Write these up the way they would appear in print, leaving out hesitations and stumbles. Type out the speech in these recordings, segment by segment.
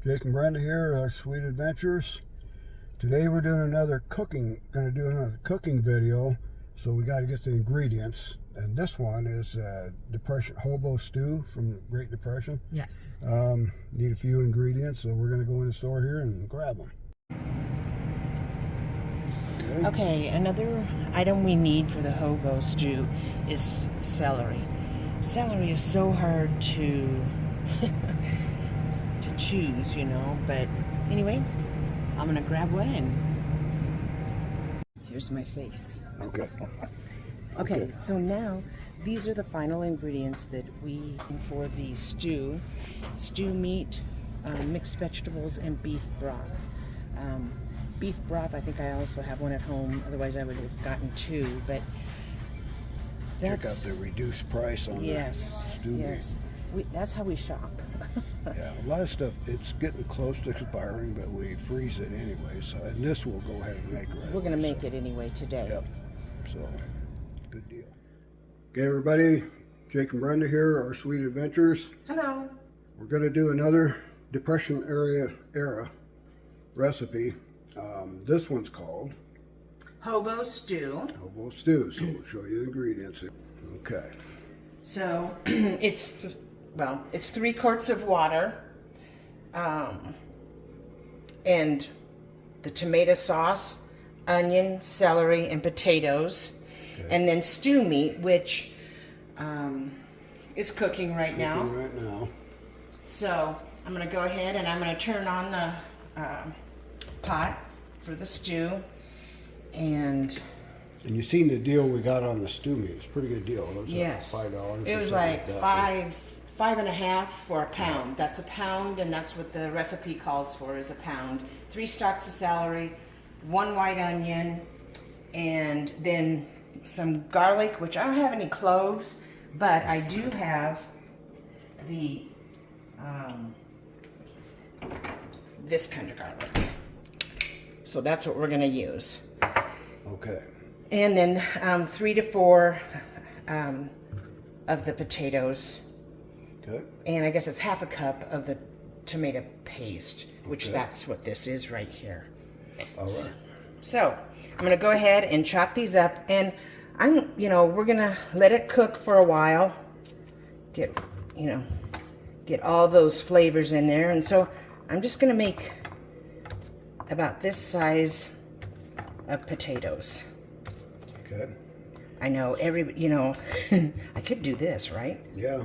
Jake and Brenda here, Sweet Adventures. Today we're doing another cooking video, so we got to get the ingredients. And this one is Hobo Stew from the Great Depression. Yes. Need a few ingredients, so we're going to go in the store here and grab them. Okay, another item we need for the Hobo Stew is celery. Celery is so hard to to choose, you know, but anyway, I'm gonna grab one and here's my face. Okay. Okay, so now these are the final ingredients that we for the stew. Stew meat, mixed vegetables, and beef broth. Beef broth, I think I also have one at home, otherwise I would have gotten two, but that's... Check out the reduced price on the stew meat. That's how we shop. Yeah, a lot of stuff, it's getting close to expiring, but we freeze it anyway, so, and this we'll go ahead and make right We're going to make it anyway today. Yep, so, good deal. Okay, everybody, Jake and Brenda here, our Sweet Adventures. Hello. We're going to do another Depression era recipe. This one's called Hobo Stew. Hobo Stew, so we'll show you the ingredients here. Okay. So, it's 3 quarts of water, and the tomato sauce, onion, celery, and potatoes, and then stew meat, which is cooking right now. So, I'm going to go ahead and I'm going to turn on the pot for the stew, and you've seen the deal we got on the stew meat. It's a pretty good deal. It was yes, $5. it was like five and a half for a pound. That's a pound, and that's what the recipe calls for, is a pound. 3 stalks of celery, 1 white onion, and then some garlic, which I don't have any cloves, but I do have the this kind of garlic. So that's what we're going to use. Okay. And then 3 to 4 of the potatoes. Okay. And I guess it's half a cup of the tomato paste, which that's what this is right here. All right. So I'm going to go ahead and chop these up, and we're going to let it cook for a while. Get all those flavors in there. And so I'm just going to make about this size of potatoes. Okay. I know I could do this, right? Yeah.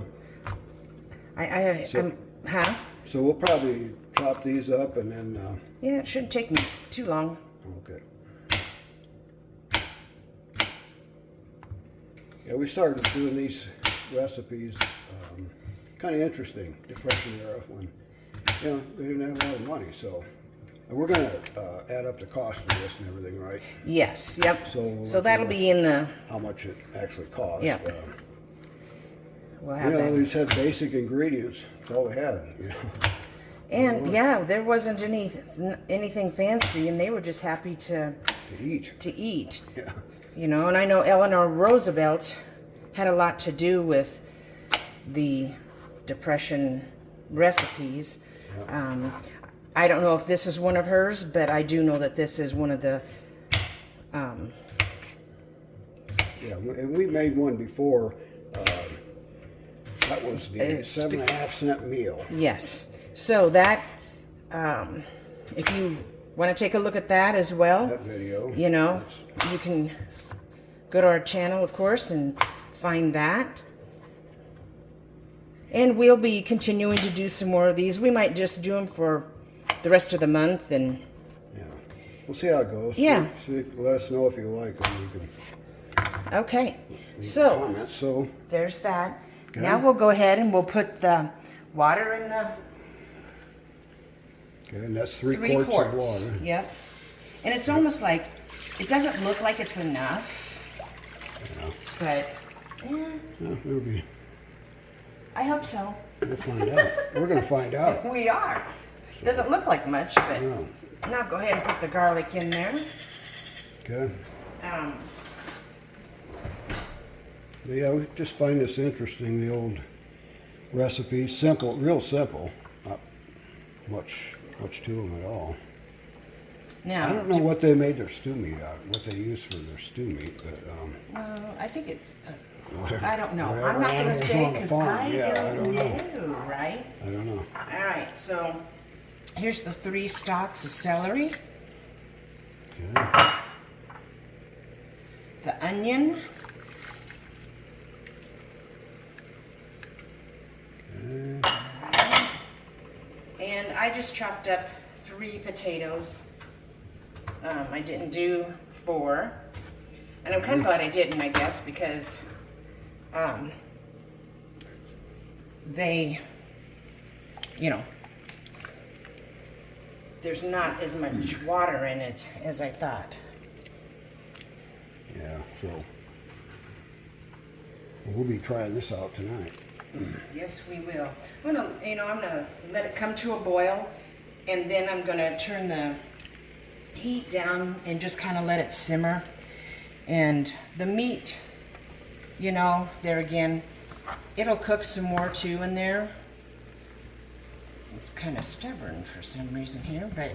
So we'll probably chop these up and then... yeah, it shouldn't take me too long. Okay. Yeah, we started doing these recipes, kind of interesting, Depression era, when, they didn't have a lot of money, so... And we're going to add up the cost of this and everything, right? Yes, yep. So that'll be in the... How much it actually costs. Yeah. We'll have that. These had basic ingredients. That's all they had, And, there wasn't anything fancy, and they were just happy to eat. Yeah. And I know Eleanor Roosevelt had a lot to do with the Depression recipes. Yeah. I don't know if this is one of hers, but I do know that this is one of the... Yeah, and we made one before. That was the 7.5-cent meal. Yes. So that, if you want to take a look at that as well... That video. You can go to our channel, of course, and find that. And we'll be continuing to do some more of these. We might just do them for the rest of the month, and we'll see how it goes. Yeah. Let us know if you like them. You can okay. comment. So there's that. Okay. Now we'll go ahead and we'll put the water in the... Okay, and that's 3 quarts of water. Yep. And it's almost like, it doesn't look like it's enough. Yeah. But, it'll be... I hope so. We'll find out. We're going to find out. We are. Doesn't look like much, but now go ahead and put the garlic in there. Okay. Yeah, we just find this interesting, the old recipes. Simple, real simple. much to them at all. Now, I don't know what they made their stew meat out, what they use for their stew meat, but I think it's. whatever, I don't know. whatever I'm not going to animals say on the because farm. I don't know. know, right? I don't know. All right, so here's the 3 stalks of celery, Okay. the onion, Okay. and I just chopped up 3 potatoes. I didn't do 4, and I'm kind of glad I didn't, I guess, because they, you know, there's not as much water in it as I thought. Yeah, so we'll be trying this out tonight. Yes, we will. I'm gonna let it come to a boil, and then I'm gonna turn the heat down and just kind of let it simmer. And the meat, you know, there again, it'll cook some more too in there. It's kind of stubborn for some reason here, but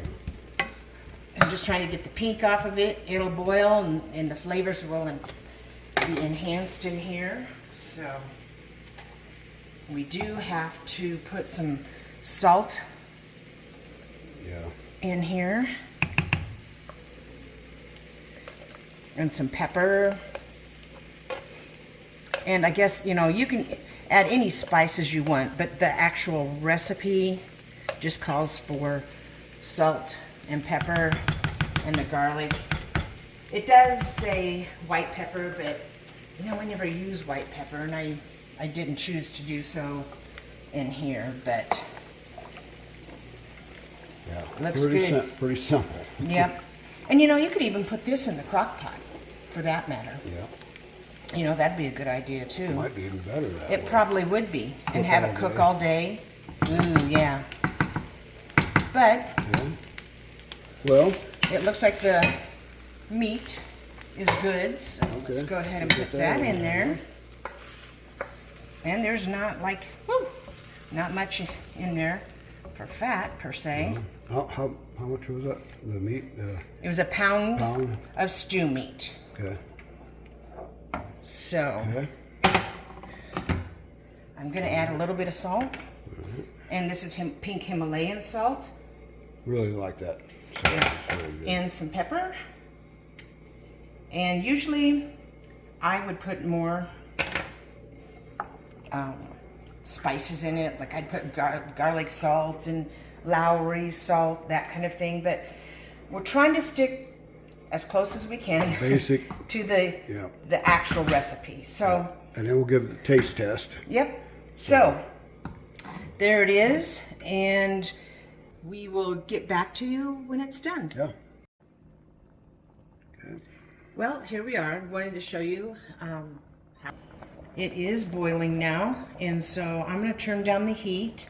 I'm just trying to get the pink off of it. It'll boil, and the flavors will be enhanced in here. So we do have to put some salt in here, and some pepper. And I guess, you know, you can add any spices you want, but the actual recipe just calls for salt and pepper and the garlic. It does say white pepper, but you know, I never use white pepper, and I didn't choose to do so in here, but Yeah, looks good. Pretty simple. Yep. And you know, you could even put this in the crock pot, for that matter. Yeah, You know, that'd be a good idea too. it might be even better that It way. probably would be. And Cook have all it cook day. all day. Ooh, yeah. But Yeah. Well, it looks like the meat is good, so let's Okay. go ahead and Get put that that in in there. And there's not not much in there for fat per se. how much was that? The meat? It was a pound Pound? of stew meat. Okay. So Okay. I'm gonna add a little bit of salt. Mm-hmm. And this is pink Himalayan salt. Really like that. Yeah. It's really good. And some pepper. And usually I would put more spices in it. Like I'd put garlic salt and Lowry salt, that kind of thing. But we're trying to stick as close as we can Basic. to the Yeah. the actual recipe. So, And then we'll give it a taste test. yep. So there it is, and we will get back to you when it's done. Yeah. Okay. Well, here we are. I wanted to show you how it is boiling now, and so I'm going to turn down the heat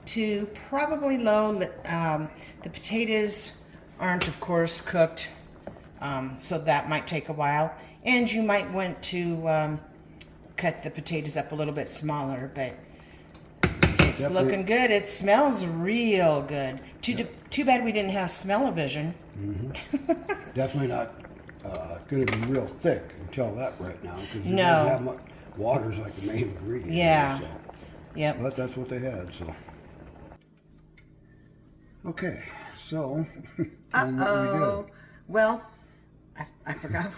to probably low. The potatoes aren't, of course, cooked, so that might take a while, and you might want to cut the potatoes up a little bit smaller, but it's Definitely. looking good. It smells real good. Too bad we didn't have smell-o-vision. Definitely not going to be real thick. You can tell that right now because you No. don't have much. Water's like the main ingredient. Yeah. So. Yep. But that's what they had. So. Okay. So. tell 'em what we Oh, did. well, I forgot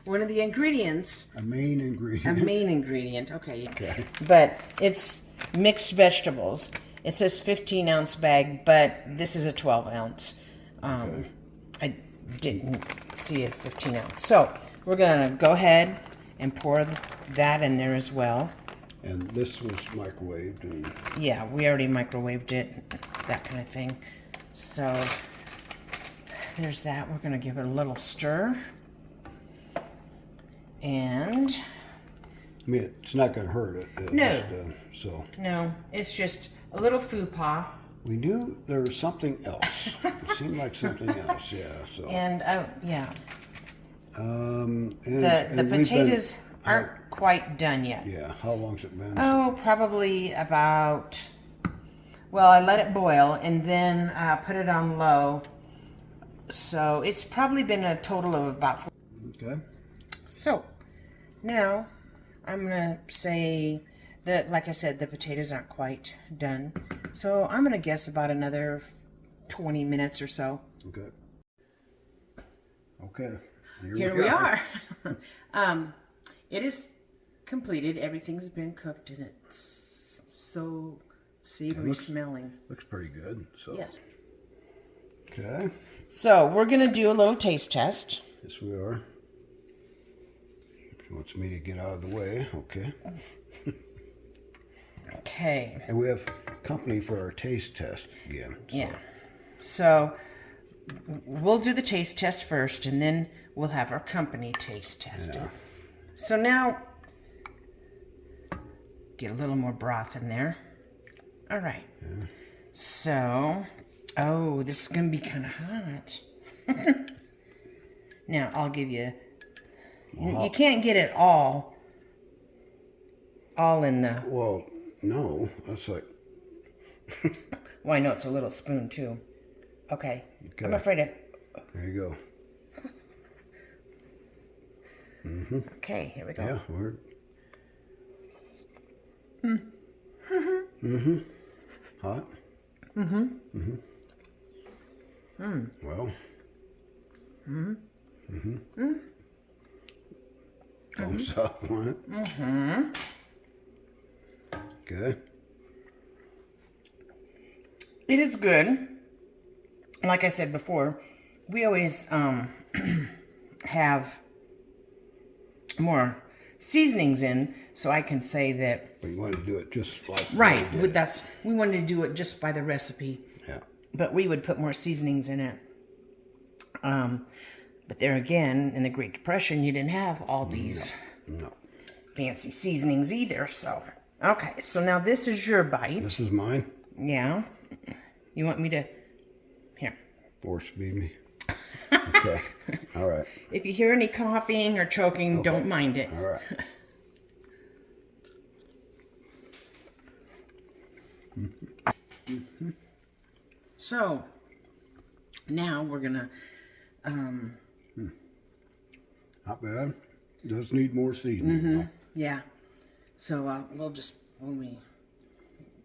one of the ingredients. A main A ingredient. main ingredient. Okay. Okay. But it's mixed vegetables. It says 15-ounce bag, but this is a 12-ounce. I didn't see a 15-ounce. So we're gonna go ahead and pour that in there as well. And this was microwaved and. Yeah, we already microwaved it, that kind of thing. So there's that. We're gonna give it a little stir. And I mean, it's not going to hurt it. No. So no, it's just a little faux pas. we knew there was something else. It seemed like something else. Yeah. So. And yeah, And the and we've potatoes been- aren't quite done yet. Yeah. How long's it been? Oh, probably about Well, I let it boil and then put it on low. So it's probably been a total of about 4. Okay. So now I'm going to say that, like I said, the potatoes aren't quite done. So I'm going to guess about another 20 minutes or so. Okay. Okay. Here we are. It is completed. Everything's been cooked and it's so savory smelling. Looks pretty good. So. Yes. Okay. So we're going to do a little taste test. Yes, we are. She wants me to get out of the way. Okay. Okay. And we have company for our taste test again. So. Yeah. So we'll do the taste test first, and then we'll have our company taste test it. So now, get a little more broth in there. All right. Yeah. So, oh, this is going to be kind of hot. Now, I'll give you, you can't get it all in the... Well, no, that's like... Well, I know it's a little spoon, too. Okay. I'm afraid of... There you go. Mm-hmm. Okay, here we go. Yeah, we're... Mm-hmm. Hot? Mm-hmm. Mm-hmm. Well... Mm-hmm. Mm-hmm. Thumbs up on it. Mm-hmm. Good. It is good. Like I said before, we always have more seasonings in, so I can say that. But you want to do it just like right. We wanted to do it just by the recipe. Yeah. But we would put more seasonings in it. But there again, in the Great Depression, you didn't have all these fancy seasonings either. So okay, so now this is your bite. This is mine. Yeah. You want me to? Here. Force feed me. Okay. All right. If you hear any coughing or choking, don't mind it. All right. Mm-hmm. So now we're gonna. Not bad. Does need more seasoning. Mm-hmm. Yeah. So we'll just when we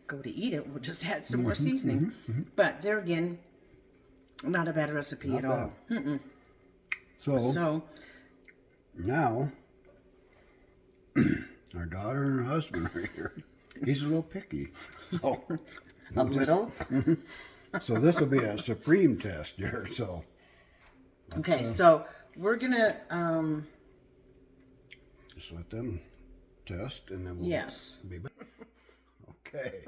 go to eat it, we'll just add some more seasoning. But there again, not a bad recipe at all. So now our daughter and her husband are here. He's a little picky. So a little. So this will be a supreme test here. So okay, so we're gonna just let them test, and then we'll be back. Okay.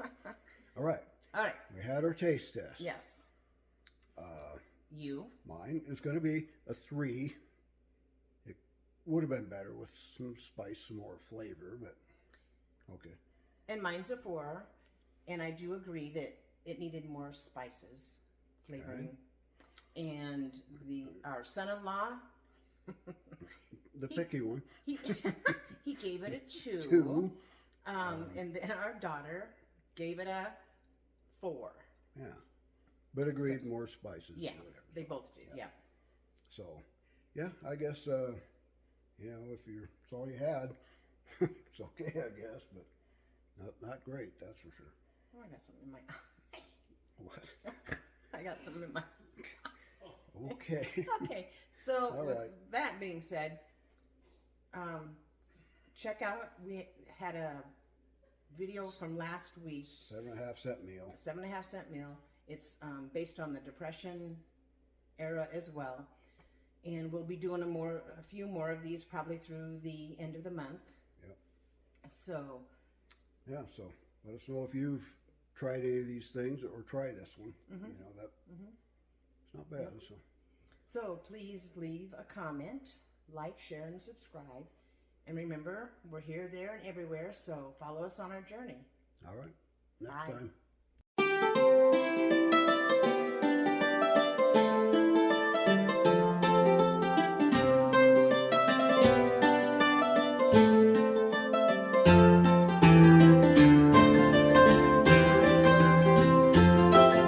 All right. All right. We had our taste test. Yes. Mine is going to be a 3. It would have been better with some spice, some more flavor, but okay. And mine's a 4, and I do agree that it needed more spices, flavoring. Right. And our son-in-law, the picky one, he gave it a 2. 2. And then our daughter gave it a 4. Yeah. But agreed more spices. Yeah, or whatever. they both did, yeah. So, yeah, I guess, if it's all you had, it's okay, I guess, but not great, that's for sure. Oh, I got something in my eye. What? I got something in my Okay. Okay, so with right. that being said, check out, we had a video from last week. 7.5 cent meal. 7.5 cent meal. It's based on the Depression era as well. And we'll be doing a few more of these probably through the end of the month. Yep. So. Yeah, so let us know if you've tried any of these things or try this one. That it's not bad. Yep. So please leave a comment, like, share, and subscribe. And remember, we're here, there, and everywhere, so follow us on our journey. All right. Next Bye. time.